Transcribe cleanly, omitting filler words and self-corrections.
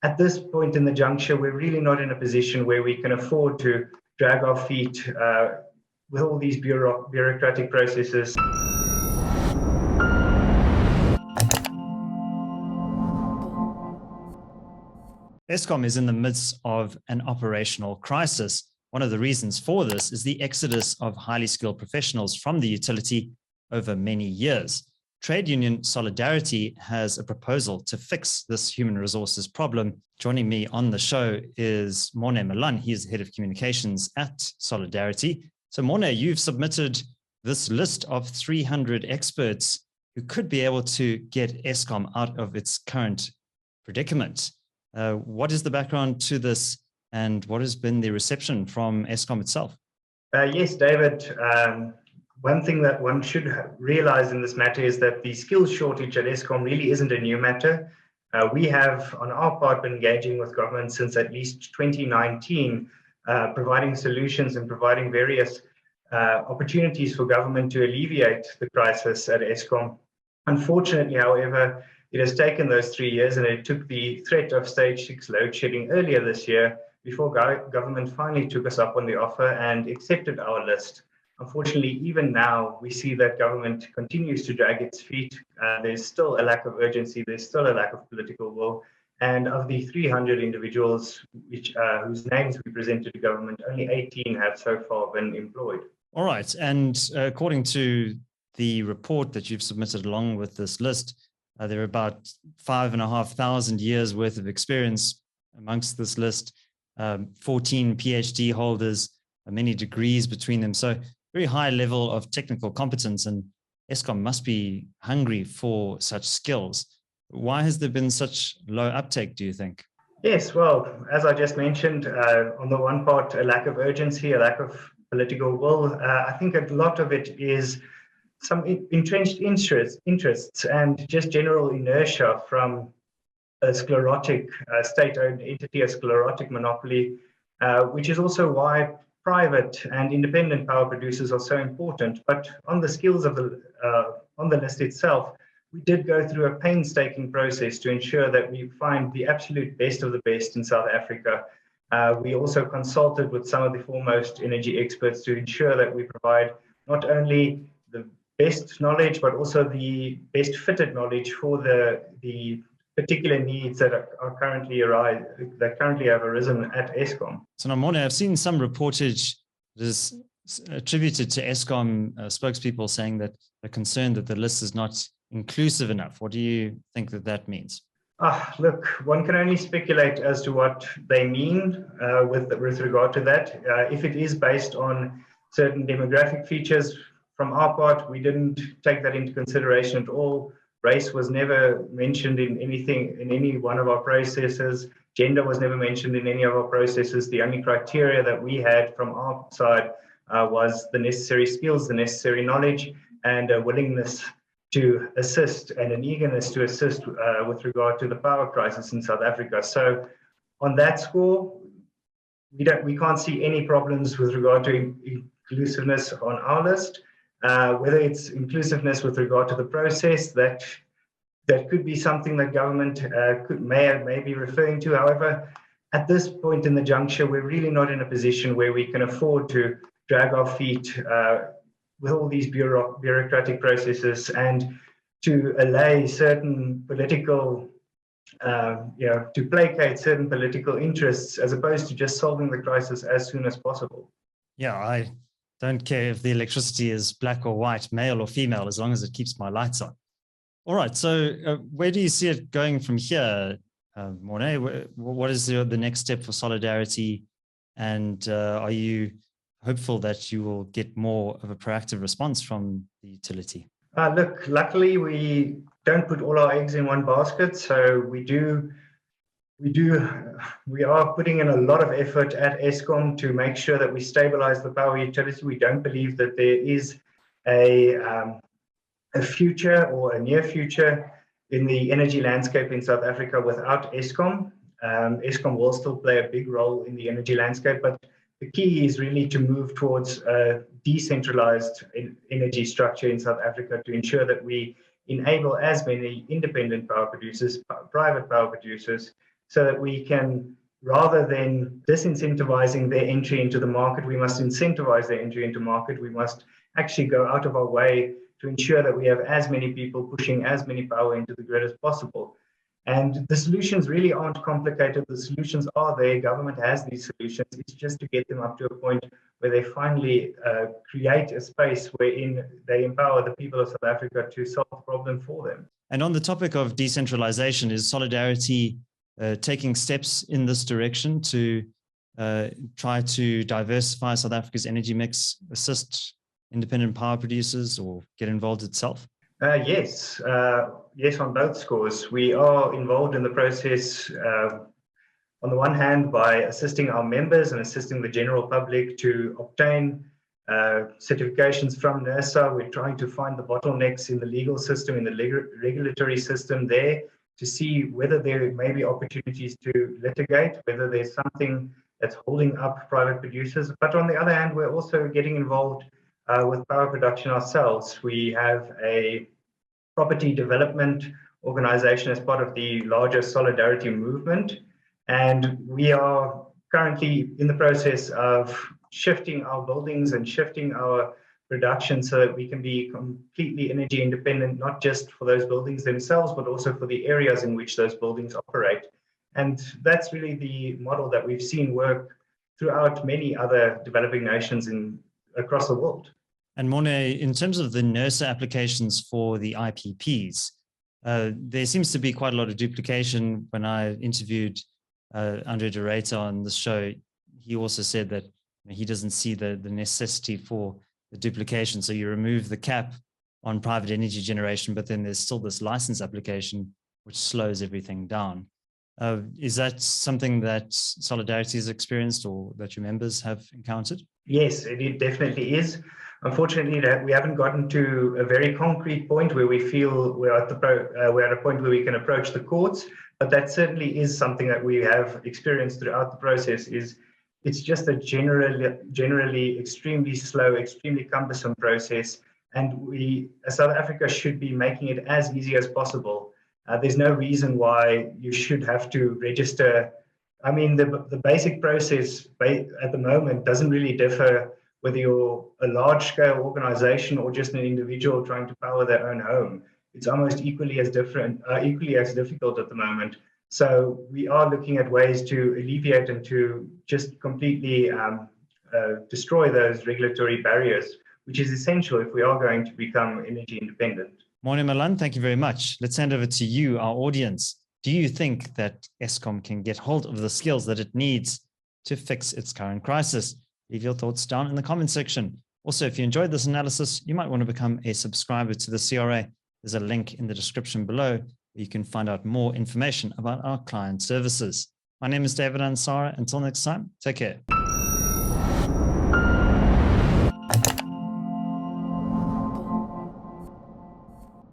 at this point in the juncture, we're really not in a position where we can afford to drag our feet with all these bureaucratic processes. Eskom is in the midst of an operational crisis. One of the reasons for this is the exodus of highly skilled professionals from the utility over many years. Trade union Solidarity has a proposal to fix this human resources problem. Joining me on the show is Morné Malan. He is the head of communications at Solidarity. So Morné, you've submitted this list of 300 experts who could be able to get Eskom out of its current predicament. What is the background to this, and what has been the reception from Eskom itself? Yes, David. One thing that one should realize in this matter is that the skills shortage at Eskom really isn't a new matter. We have, on our part, been engaging with government since at least 2019, providing solutions and providing various opportunities for government to alleviate the crisis at Eskom. Unfortunately, however, it has taken those 3 years, and it took the threat of stage 6 load shedding earlier this year before government finally took us up on the offer and accepted our list. Unfortunately, even now, we see that government continues to drag its feet. There's still a lack of urgency. There's still a lack of political will. And of the 300 individuals whose names we presented to government, only 18 have so far been employed. All right. And according to the report that you've submitted along with this list, there are about 5,500 years worth of experience amongst this list, 14 PhD holders, many degrees between them. So very high level of technical competence, and Eskom must be hungry for such skills. Why has there been such low uptake, do you think? Yes, well, as I just mentioned, on the one part, a lack of urgency, a lack of political will. I think a lot of it is some entrenched interests and just general inertia from a sclerotic state-owned entity, a sclerotic monopoly, which is also why private and independent power producers are so important. But on the skills of on the list itself, we did go through a painstaking process to ensure that we find the absolute best of the best in South Africa. We also consulted with some of the foremost energy experts to ensure that we provide not only the best knowledge, but also the best fitted knowledge for the particular needs that are currently have arisen at Eskom. So now, Morné, I've seen some reportage that is attributed to Eskom spokespeople saying that they're concerned that the list is not inclusive enough. What do you think that means? Look, one can only speculate as to what they mean with regard to that. If it is based on certain demographic features, from our part, we didn't take that into consideration at all. Race was never mentioned in any one of our processes. Gender was never mentioned in any of our processes. The only criteria that we had from our side was the necessary skills, the necessary knowledge, and a willingness to assist and an eagerness to assist with regard to the power crisis in South Africa. So on that score, we can't see any problems with regard to inclusiveness on our list. Whether it's inclusiveness with regard to the process, that could be something that government may be referring to. However, at this point in the juncture, we're really not in a position where we can afford to drag our feet with all these bureaucratic processes and to allay certain political, to placate certain political interests, as opposed to just solving the crisis as soon as possible. Yeah, I don't care if the electricity is black or white, male or female, as long as it keeps my lights on. All right, so where do you see it going from here, Morné? What is the next step for Solidarity? And are you hopeful that you will get more of a proactive response from the utility? Look, luckily we don't put all our eggs in one basket. So we are putting in a lot of effort at Eskom to make sure that we stabilize the power utility. We don't believe that there is a future or a near future in the energy landscape in South Africa without Eskom. Eskom will still play a big role in the energy landscape, but the key is really to move towards a decentralized energy structure in South Africa to ensure that we enable as many independent power producers, private power producers, so that we can, rather than disincentivizing their entry into the market, we must incentivize their entry into market. We must actually go out of our way to ensure that we have as many people pushing as many power into the grid as possible. And the solutions really aren't complicated. The solutions are there. Government has these solutions. It's just to get them up to a point where they finally create a space wherein they empower the people of South Africa to solve the problem for them. And on the topic of decentralization, is Solidarity taking steps in this direction to try to diversify South Africa's energy mix, assist independent power producers, or get involved itself? Yes, on both scores. We are involved in the process, on the one hand, by assisting our members and assisting the general public to obtain certifications from NERSA. We're trying to find the bottlenecks in the legal system, in the regulatory system there, to see whether there may be opportunities to litigate, whether there's something that's holding up private producers. But on the other hand, we're also getting involved with power production ourselves. We have a property development organization as part of the larger Solidarity movement, and we are currently in the process of shifting our buildings and shifting our production so that we can be completely energy independent, not just for those buildings themselves, but also for the areas in which those buildings operate. And that's really the model that we've seen work throughout many other developing nations across the world. And Morné, in terms of the NERSA applications for the IPPs, there seems to be quite a lot of duplication. When I interviewed Andre de Ruyter on the show, he also said that he doesn't see the necessity for the duplication. So you remove the cap on private energy generation, but then there's still this license application, which slows everything down. Is that something that Solidarity has experienced or that your members have encountered? Yes, it definitely is. Unfortunately, we haven't gotten to a very concrete point where we feel we're at a point where we can approach the courts, but that certainly is something that we have experienced throughout the process. It's just a generally extremely slow, extremely cumbersome process, and we, South Africa, should be making it as easy as possible. There's no reason why you should have to register. I mean, the basic process at the moment doesn't really differ whether you're a large-scale organization or just an individual trying to power their own home. It's almost equally as difficult at the moment. So we are looking at ways to alleviate and to just completely destroy those regulatory barriers, which is essential if we are going to become energy independent. Morné Malan, thank you very much. Let's hand over to you, our audience. Do you think that Eskom can get hold of the skills that it needs to fix its current crisis? Leave your thoughts down in the comment section. Also, if you enjoyed this analysis, you might want to become a subscriber to the CRA. There's a link in the description below where you can find out more information about our client services. My name is David Ansara. Until next time, take care.